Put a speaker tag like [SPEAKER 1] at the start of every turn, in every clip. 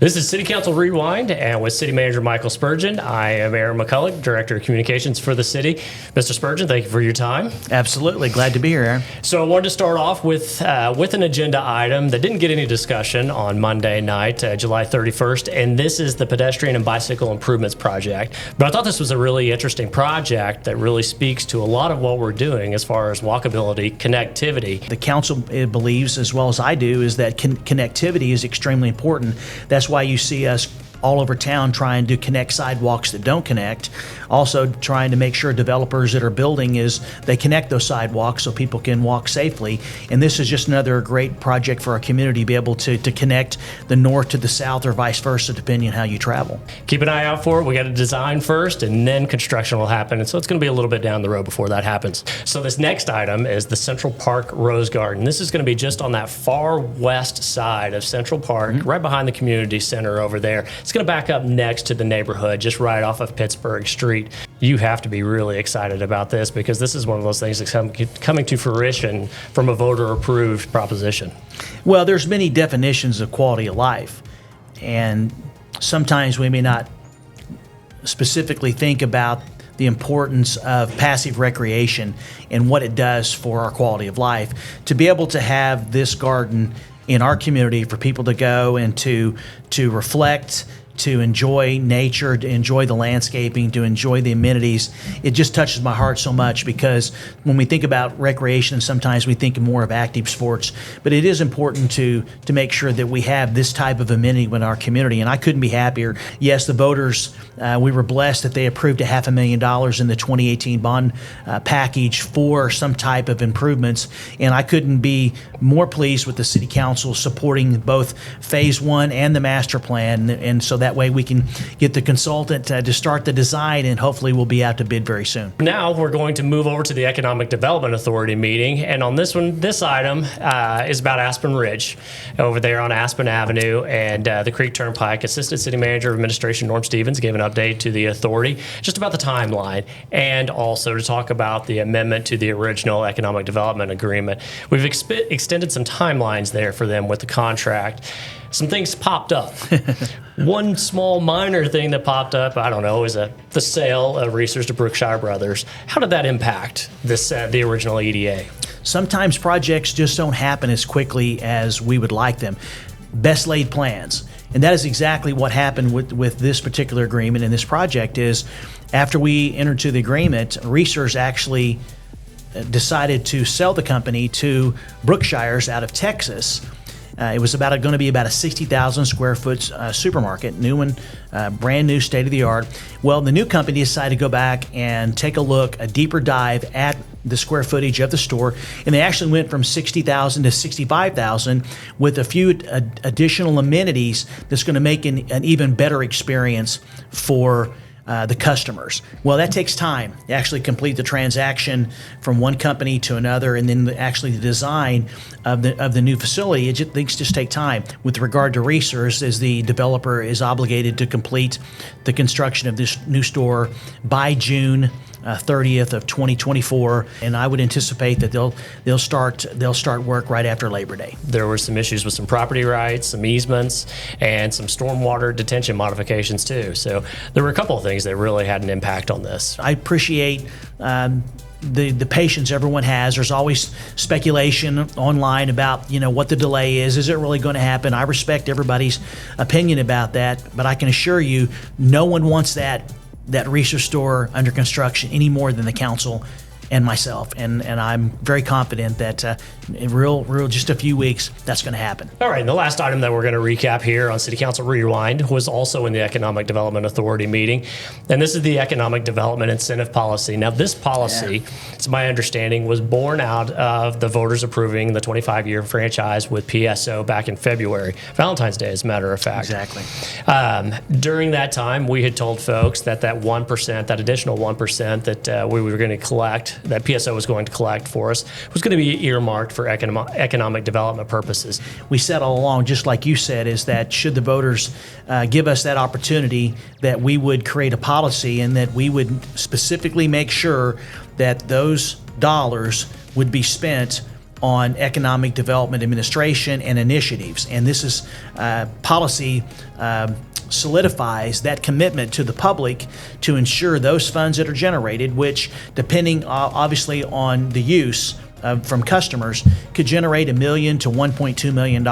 [SPEAKER 1] This is City Council Rewind, and with City Manager Michael Spurgeon, I am Aaron McCulloch, Director of Communications for the city. Mr. Spurgeon, thank you for your time.
[SPEAKER 2] Absolutely. Glad to be here, Aaron.
[SPEAKER 1] So I wanted to start off with an agenda item that didn't get any discussion on Monday night, July 31st, and this is the Pedestrian and Bicycle Improvements Project. But I thought this was a really interesting project that really speaks to a lot of what we're doing as far as walkability, connectivity.
[SPEAKER 2] The council believes, as well as I do, is that connectivity is extremely important. That's why you see us all over town trying to connect sidewalks that don't connect. Also trying to make sure developers that are building they connect those sidewalks so people can walk safely. And this is just another great project for our community to be able to connect the north to the south or vice versa, depending on how you travel.
[SPEAKER 1] Keep an eye out for it. We got to design first and then construction will happen. And so it's going to be a little bit down the road before that happens. So this next item is the Central Park Rose Garden. This is going to be just on that far west side of Central Park, right behind the community center over there. It's going to back up next to the neighborhood, just right off of Pittsburgh Street. You have to be really excited about this because this is one of those things that's coming to fruition from a voter-approved proposition.
[SPEAKER 2] Well, there's many definitions of quality of life, and sometimes we may not specifically think about the importance of passive recreation and what it does for our quality of life. To be able to have this garden in our community for people to go and to reflect, to enjoy nature, to enjoy the landscaping, to enjoy the amenities. It just touches my heart so much because when we think about recreation, sometimes we think more of active sports, but it is important to make sure that we have this type of amenity in our community, and I couldn't be happier. Yes, the voters, we were blessed that they approved $500,000 in the 2018 bond package for some type of improvements, and I couldn't be more pleased with the City Council supporting both Phase 1 and the master plan, and so that way we can get the consultant to start the design, and hopefully we'll be out to bid very soon.
[SPEAKER 1] Now we're going to move over to the Economic Development Authority meeting, and on this one, this item is about Aspen Ridge over there on Aspen Avenue and the Creek Turnpike. Assistant City Manager of Administration Norm Stevens gave an update to the authority just about the timeline and also to talk about the amendment to the original Economic Development Agreement. We've extended some timelines there for them with the contract. Some things popped up. One small minor thing that popped up, I don't know, is the sale of Research to Brookshire Brothers. How did that impact the original EDA?
[SPEAKER 2] Sometimes projects just don't happen as quickly as we would like them. Best laid plans. And that is exactly what happened with this particular agreement and this project is after we entered into the agreement, Research actually decided to sell the company to Brookshires out of Texas. It was going to be about a 60,000 square foot supermarket, new one, brand new, state of the art. Well, the new company decided to go back and take a deeper dive at the square footage of the store, and they actually went from 60,000 to 65,000 with a few additional amenities that's going to make an even better experience for the customers. Well, that takes time to actually complete the transaction from one company to another, and then actually the design of the new facility. Things just take time. With regard to Research, as the developer is obligated to complete the construction of this new store by June 30th of 2024, and I would anticipate that they'll start work right after Labor Day.
[SPEAKER 1] There were some issues with some property rights, some easements, and some stormwater detention modifications too. So there were a couple of things that really had an impact on this.
[SPEAKER 2] I appreciate the patience everyone has. There's always speculation online about what the delay is. Is it really going to happen? I respect everybody's opinion about that, but I can assure you, no one wants that Research store under construction any more than the council and myself, and I'm very confident that in real just a few weeks that's going to happen.
[SPEAKER 1] All right, and the last item that we're going to recap here on City Council Rewind was also in the Economic Development Authority meeting, and this is the Economic Development Incentive Policy. Now, this policy, it's my understanding, was born out of the voters approving the 25-year franchise with PSO back in February, Valentine's Day, as a matter of fact.
[SPEAKER 2] Exactly.
[SPEAKER 1] During that time, we had told folks that 1%, that additional 1% that we were going to collect, that PSO was going to collect for us, was going to be earmarked for economic development purposes.
[SPEAKER 2] We said all along, just like you said, is that should the voters give us that opportunity, that we would create a policy and that we would specifically make sure that those dollars would be spent on economic development administration and initiatives. And this is policy solidifies that commitment to the public to ensure those funds that are generated, which, depending obviously on the use from customers, could generate $1 million to $1.2 million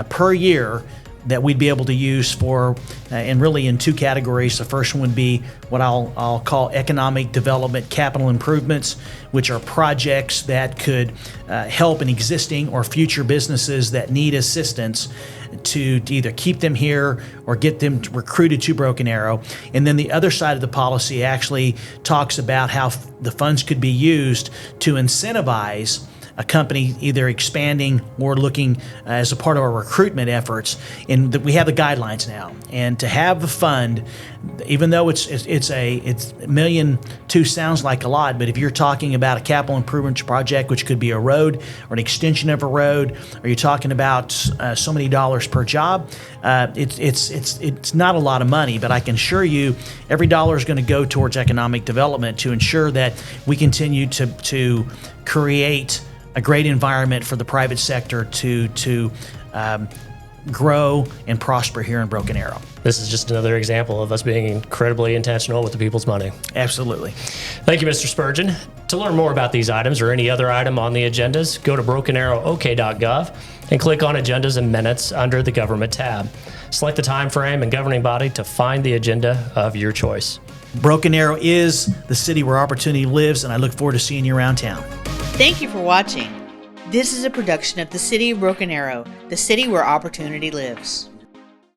[SPEAKER 2] per year, that we'd be able to use for, and really in two categories. The first one would be what I'll call economic development capital improvements, which are projects that could help in existing or future businesses that need assistance to either keep them here or get them recruited to Broken Arrow. And then the other side of the policy actually talks about how the funds could be used to incentivize a company either expanding or looking as a part of our recruitment efforts. And we have the guidelines now. And to have the fund, even though it's $1.2 million sounds like a lot, but if you're talking about a capital improvement project, which could be a road or an extension of a road, or you're talking about so many dollars per job, it's not a lot of money. But I can assure you, every dollar is going to go towards economic development to ensure that we continue to create a great environment for the private sector to grow and prosper here in Broken Arrow.
[SPEAKER 1] This is just another example of us being incredibly intentional with the people's money.
[SPEAKER 2] Absolutely.
[SPEAKER 1] Thank you, Mr. Spurgeon. To learn more about these items or any other item on the agendas, go to brokenarrowok.gov and click on Agendas and Minutes under the Government tab. Select the time frame and governing body to find the agenda of your choice.
[SPEAKER 2] Broken Arrow is the city where opportunity lives, and I look forward to seeing you around town.
[SPEAKER 3] Thank you for watching. This is a production of the City of Broken Arrow, the city where opportunity lives.